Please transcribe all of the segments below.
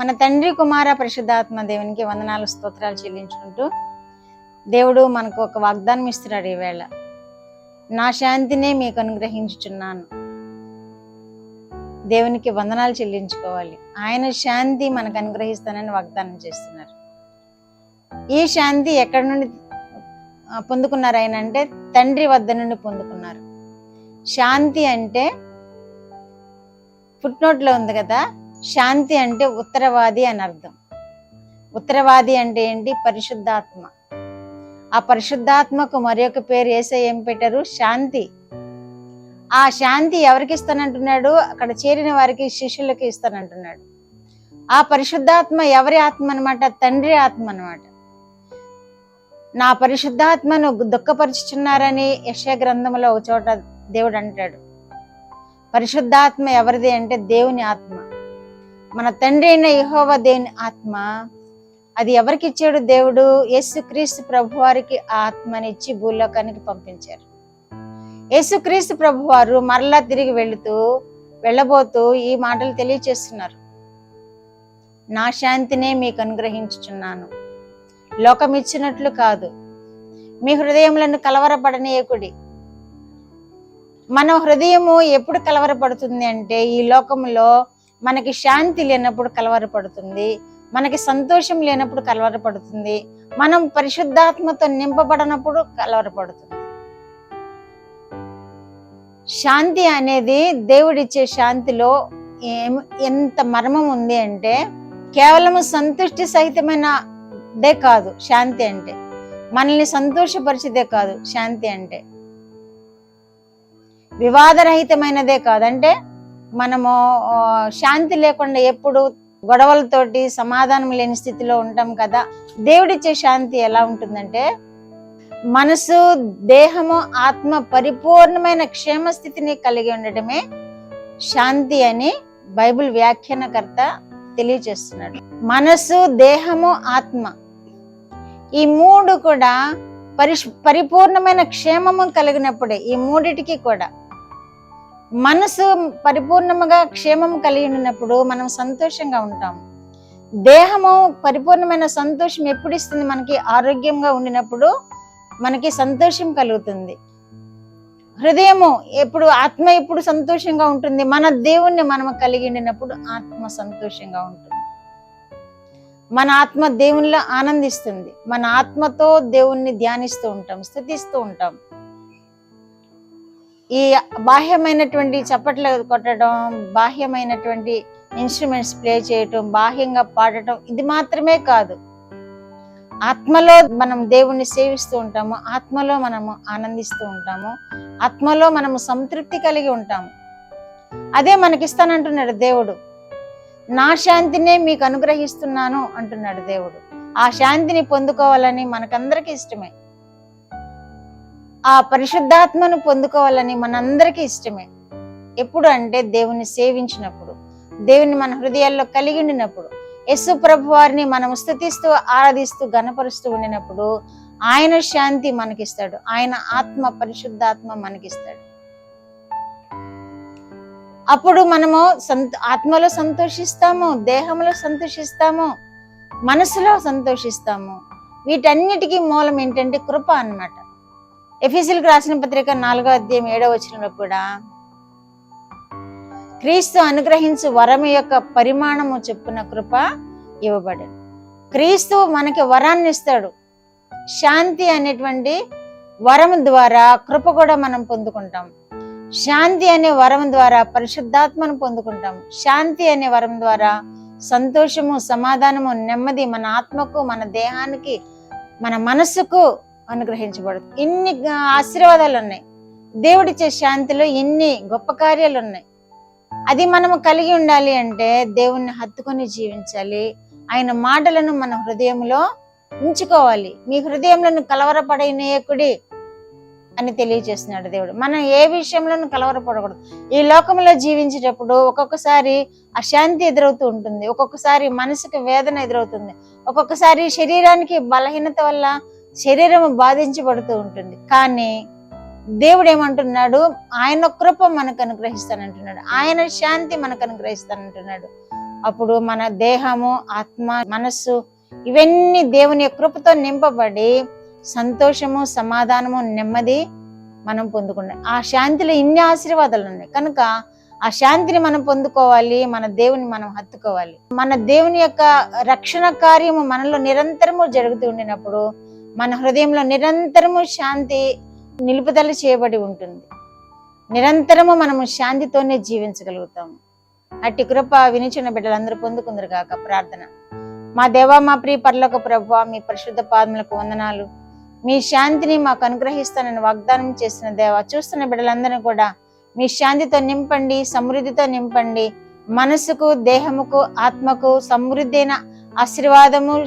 మన తండ్రి కుమార పరిశుద్ధాత్మ దేవునికి వందనాలు స్తోత్రాలు చెల్లించుకుంటూ దేవుడు మనకు ఒక వాగ్దానం ఇస్తున్నాడు. ఈవేళ నా శాంతినే మీకు అనుగ్రహించుచున్నాను. దేవునికి వందనాలు చెల్లించుకోవాలి. ఆయన శాంతి మనకు అనుగ్రహిస్తానని వాగ్దానం చేస్తున్నారు. ఈ శాంతి ఎక్కడి నుండి పొందుకున్నారు ఆయన అంటే తండ్రి వద్ద నుండి పొందుకున్నారు. శాంతి అంటే ఫుట్నోట్లో ఉంది కదా, శాంతి అంటే ఉత్తరవాది అని అర్థం. ఉత్తరవాది అంటే ఏంటి? పరిశుద్ధాత్మ. ఆ పరిశుద్ధాత్మకు మరి ఒక పేరు యేసయ్య ఏం పెట్టారు? శాంతి. ఆ శాంతి ఎవరికి ఇస్తానంటున్నాడు? అక్కడ చేరిన వారికి, శిష్యులకి ఇస్తానంటున్నాడు. ఆ పరిశుద్ధాత్మ ఎవరి ఆత్మ అనమాట? తండ్రి ఆత్మ అనమాట. నా పరిశుద్ధాత్మను దుఃఖపరుచుచున్నారని యెషయా గ్రంథంలో ఒక చోట దేవుడు అంటాడు. పరిశుద్ధాత్మ ఎవరిది అంటే దేవుని ఆత్మ. మన తండ్రి అయిన యెహోవా దేవుని ఆత్మ. అది ఎవరికి ఇచ్చాడు? దేవుడు యేసుక్రీస్తు ప్రభు వారికి ఆ ఆత్మని ఇచ్చి భూలోకానికి పంపించారు. యేసుక్రీస్తు ప్రభు వారు మరలా తిరిగి వెళ్ళబోతూ ఈ మాటలు తెలియచేస్తున్నారు. నా శాంతినే మీకు అనుగ్రహించుచున్నాను, లోకం ఇచ్చినట్లు కాదు. మీ హృదయములను కలవరపడనీయకుడి. మన హృదయము ఎప్పుడు కలవరపడుతుంది అంటే ఈ లోకంలో మనకి శాంతి లేనప్పుడు కలవరపడుతుంది, మనకి సంతోషం లేనప్పుడు కలవరపడుతుంది, మనం పరిశుద్ధాత్మతో నింపబడినప్పుడు కలవరపడుతుంది. శాంతి అనేది దేవుడిచ్చే శాంతిలో ఎంత మర్మం ఉంది అంటే కేవలం సంతుష్టి సహితమైనదే కాదు శాంతి అంటే, మనల్ని సంతోషపరిచేదే కాదు శాంతి అంటే, వివాదరహితమైనదే కాదు. అంటే మనము శాంతి లేకుండా ఎప్పుడు గొడవలతోటి సమాధానం లేని స్థితిలో ఉంటాం కదా. దేవుడిచ్చే శాంతి ఎలా ఉంటుందంటే మనసు, దేహము, ఆత్మ పరిపూర్ణమైన క్షేమ స్థితిని కలిగి ఉండటమే శాంతి అని బైబిల్ వ్యాఖ్యానకర్త తెలియజేస్తున్నాడు. మనసు, దేహము, ఆత్మ ఈ మూడు కూడా పరిపూర్ణమైన క్షేమము కలిగినప్పుడే, ఈ మూడిటికి కూడా మనసు పరిపూర్ణముగా క్షేమము కలిగి ఉన్నప్పుడు మనం సంతోషంగా ఉంటాము. దేహము పరిపూర్ణమైన సంతోషం ఎప్పుడు ఇస్తుంది? మనకి ఆరోగ్యంగా ఉండినప్పుడు మనకి సంతోషం కలుగుతుంది. హృదయము ఎప్పుడు, ఆత్మ ఎప్పుడు సంతోషంగా ఉంటుంది? మన దేవుణ్ణి మనం కలిగి ఉండినప్పుడు ఆత్మ సంతోషంగా ఉంటుంది. మన ఆత్మ దేవునిలో ఆనందిస్తుంది. మన ఆత్మతో దేవుణ్ణి ధ్యానిస్తూ ఉంటాం, స్తుతిస్తూ ఉంటాం. ఈ బాహ్యమైనటువంటి చప్పట్లు కొట్టడం, బాహ్యమైనటువంటి ఇన్స్ట్రుమెంట్స్ ప్లే చేయటం, బాహ్యంగా పాడటం ఇది మాత్రమే కాదు. ఆత్మలో మనం దేవుణ్ణి సేవిస్తూ ఉంటాము, ఆత్మలో మనము ఆనందిస్తూ ఉంటాము, ఆత్మలో మనము సంతృప్తి కలిగి ఉంటాము. అదే మనకిస్తానంటున్నాడు దేవుడు. నా శాంతినే మీకు అనుగ్రహిస్తున్నాను అంటున్నాడు దేవుడు. ఆ శాంతిని పొందుకోవాలని మనకందరికీ ఇష్టమే. ఆ పరిశుద్ధాత్మను పొందుకోవాలని మనందరికీ ఇష్టమే. ఎప్పుడు అంటే దేవుని సేవించినప్పుడు, దేవుని మన హృదయాల్లో కలిగి ఉండినప్పుడు, యేసు ప్రభు వారిని మనం స్తుతిస్తూ, ఆరాధిస్తూ, గణపరుస్తూ ఉండినప్పుడు ఆయన శాంతి మనకిస్తాడు. ఆయన ఆత్మ, పరిశుద్ధాత్మ మనకిస్తాడు. అప్పుడు మనము ఆత్మలో సంతోషిస్తాము, దేహంలో సంతోషిస్తాము, మనసులో సంతోషిస్తాము. వీటన్నిటికీ మూలం ఏంటంటే కృప అన్నమాట. ఎఫెసీయులకు రాసిన పత్రిక 4వ అధ్యాయం 7వ వచనంలో కూడా క్రీస్తు అనుగ్రహించు వరం యొక్క పరిమాణము చొప్పున కృప ఇవ్వబడింది. క్రీస్తు మనకి వరాన్ని ఇస్తాడు. శాంతి అనేటువంటి వరం ద్వారా కృప కూడా మనం పొందుకుంటాం. శాంతి అనే వరం ద్వారా పరిశుద్ధాత్మను పొందుకుంటాం. శాంతి అనే వరం ద్వారా సంతోషము, సమాధానము, నెమ్మది మన ఆత్మకు, మన దేహానికి, మన మనసుకు అనుగ్రహించబడుతుంది. ఇన్ని ఆశీర్వాదాలు ఉన్నాయి. దేవుడిచ్చే శాంతిలో ఎన్ని గొప్ప కార్యాలు ఉన్నాయి. అది మనము కలిగి ఉండాలి అంటే దేవుణ్ణి హత్తుకొని జీవించాలి. ఆయన మాటలను మన హృదయంలో ఉంచుకోవాలి. మీ హృదయంలో కలవరపడనీయకుడి అని తెలియజేస్తున్నాడు దేవుడు. మనం ఏ విషయంలోనూ కలవరపడకూడదు. ఈ లోకంలో జీవించేటప్పుడు ఒక్కొక్కసారి అశాంతి ఎదురవుతూ ఉంటుంది, ఒక్కొక్కసారి మనసుకు వేదన ఎదురవుతుంది, ఒక్కొక్కసారి శరీరానికి బలహీనత వల్ల శరీరం బాధించబడుతూ ఉంటుంది. కానీ దేవుడు ఏమంటున్నాడు? ఆయన కృప మనకు అనుగ్రహిస్తానంటున్నాడు, ఆయన శాంతి మనకు అనుగ్రహిస్తానంటున్నాడు. అప్పుడు మన దేహము, ఆత్మ, మనస్సు ఇవన్నీ దేవుని యొక్క కృపతో నింపబడి సంతోషము, సమాధానము, నెమ్మది మనం పొందుకుంటాం. ఆ శాంతిలో ఇన్ని ఆశీర్వాదాలు ఉన్నాయి కనుక ఆ శాంతిని మనం పొందుకోవాలి. మన దేవుని మనం హత్తుకోవాలి. మన దేవుని యొక్క రక్షణ కార్యము మనలో నిరంతరము జరుగుతూ ఉండినప్పుడు మన హృదయంలో నిరంతరము శాంతి నిలుపుదల చేయబడి ఉంటుంది. నిరంతరము మనము శాంతితోనే జీవించగలుగుతాము. అట్టి కృప వినిచిన బిడ్డలందరూ పొందుకుందరు గాక. ప్రార్థన. మా దేవా, మా ప్రియ పరలోక ప్రభువా, మీ పరిశుద్ధ పాదములకు వందనాలు. మీ శాంతిని మాకు అనుగ్రహిస్తానని వాగ్దానం చేసిన దేవా, చూస్తున్న బిడ్డలందరినీ కూడా మీ శాంతితో నింపండి, సమృద్ధితో నింపండి. మనసుకు, దేహముకు, ఆత్మకు సమృద్ధి అయిన ఆశీర్వాదము,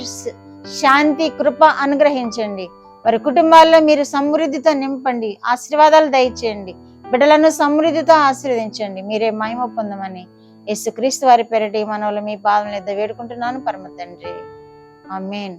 శాంతి, కృప అనుగ్రహించండి. వారి కుటుంబాల్లో మీరు సమృద్ధితో నింపండి, ఆశీర్వాదాలు దయచేయండి. బిడ్డలను సమృద్ధితో ఆశీర్వదించండి. మీరే మహిమ పొందమని యేసుక్రీస్తు వారి పేరిట ఈ మనవులు మీ పాదముల యొద్ద వేడుకుంటున్నాను పరమ తండ్రి. ఆమేన్.